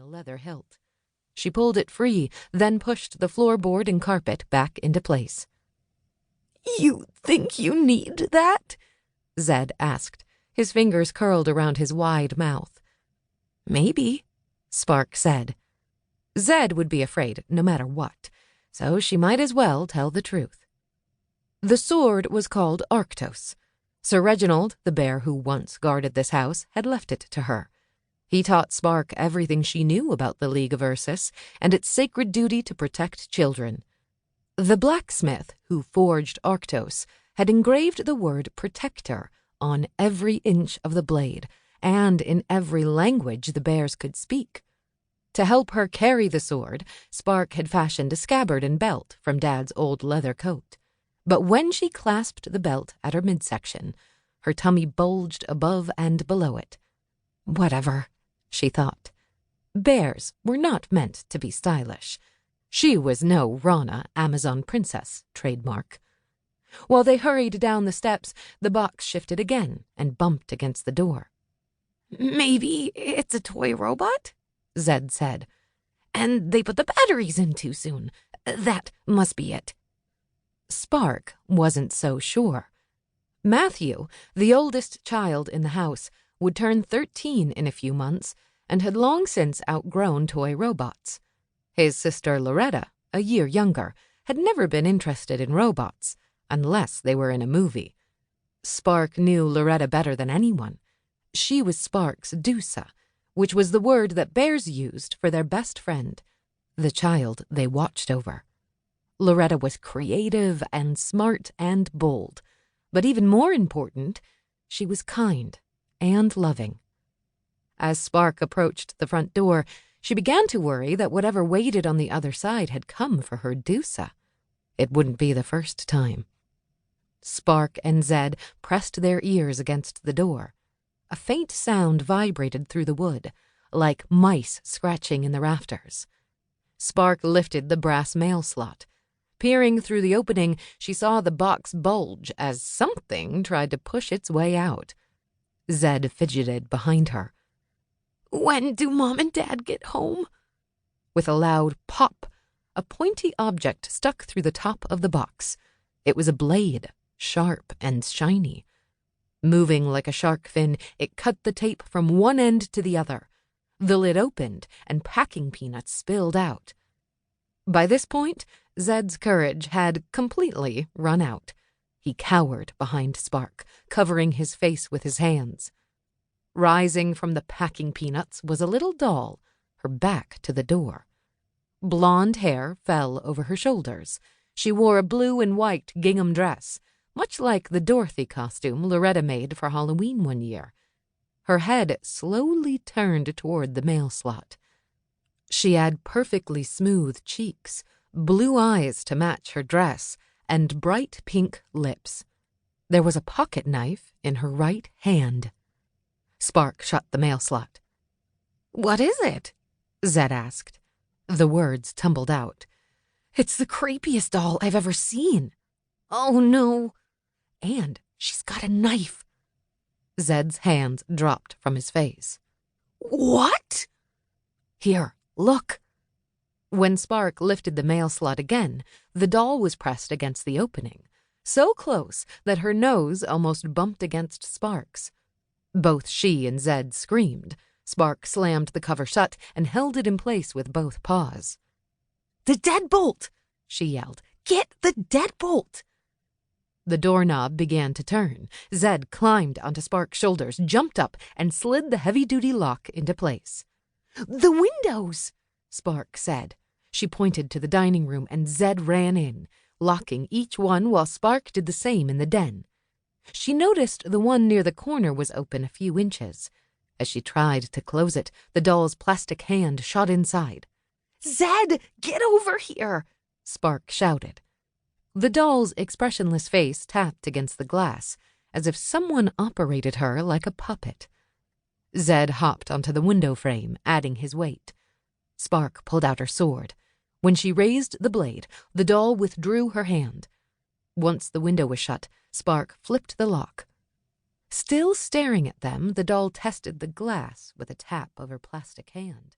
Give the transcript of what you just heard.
leather hilt. She pulled it free, then pushed the floorboard and carpet back into place. "You think you need that?" Zed asked, his fingers curled around his wide mouth. "Maybe," Spark said. Zed would be afraid no matter what, so she might as well tell the truth. The sword was called Arctos. Sir Reginald, the bear who once guarded this house, had left it to her. He taught Spark everything she knew about the League of Ursus and its sacred duty to protect children. The blacksmith who forged Arctos had engraved the word protector on every inch of the blade and in every language the bears could speak. To help her carry the sword, Spark had fashioned a scabbard and belt from Dad's old leather coat. But when she clasped the belt at her midsection, her tummy bulged above and below it. Whatever, she thought. Bears were not meant to be stylish. She was no Rana, Amazon princess, trademark. While they hurried down the steps, the box shifted again and bumped against the door. "Maybe it's a toy robot?" Zed said. "And they put the batteries in too soon. That must be it." Spark wasn't so sure. Matthew, the oldest child in the house, would turn 13 in a few months and had long since outgrown toy robots. His sister Loretta, a year younger, had never been interested in robots, unless they were in a movie. Spark knew Loretta better than anyone. She was Spark's Dusa, which was the word that bears used for their best friend, the child they watched over. Loretta was creative and smart and bold, but even more important, she was kind and loving. As Spark approached the front door, she began to worry that whatever waited on the other side had come for her Dusa. It wouldn't be the first time. Spark and Zed pressed their ears against the door. A faint sound vibrated through the wood, like mice scratching in the rafters. Spark lifted the brass mail slot. Peering through the opening, she saw the box bulge as something tried to push its way out. Zed fidgeted behind her. "When do Mom and Dad get home?" With a loud pop, a pointy object stuck through the top of the box. It was a blade, sharp and shiny. Moving like a shark fin, it cut the tape from one end to the other. The lid opened, and packing peanuts spilled out. By this point, Zed's courage had completely run out. He cowered behind Spark, covering his face with his hands. Rising from the packing peanuts was a little doll, her back to the door. Blonde hair fell over her shoulders. She wore a blue and white gingham dress, much like the Dorothy costume Loretta made for Halloween one year. Her head slowly turned toward the mail slot. She had perfectly smooth cheeks, blue eyes to match her dress, and bright pink lips. There was a pocket knife in her right hand. Spark shut the mail slot. "What is it?" Zed asked. The words tumbled out. "It's the creepiest doll I've ever seen." "Oh, no." "And she's got a knife." Zed's hands dropped from his face. "What?" "Here, look." When Spark lifted the mail slot again, the doll was pressed against the opening, so close that her nose almost bumped against Spark's. Both she and Zed screamed. Spark slammed the cover shut and held it in place with both paws. "The deadbolt!" she yelled. "Get the deadbolt!" The doorknob began to turn. Zed climbed onto Spark's shoulders, jumped up, and slid the heavy-duty lock into place. "The windows!" Spark said. She pointed to the dining room, and Zed ran in, locking each one while Spark did the same in the den. She noticed the one near the corner was open a few inches. As she tried to close it, the doll's plastic hand shot inside. "Zed, get over here!" Spark shouted. The doll's expressionless face tapped against the glass, as if someone operated her like a puppet. Zed hopped onto the window frame, adding his weight. Spark pulled out her sword. When she raised the blade, the doll withdrew her hand. Once the window was shut, Spark flipped the lock. Still staring at them, the doll tested the glass with a tap of her plastic hand.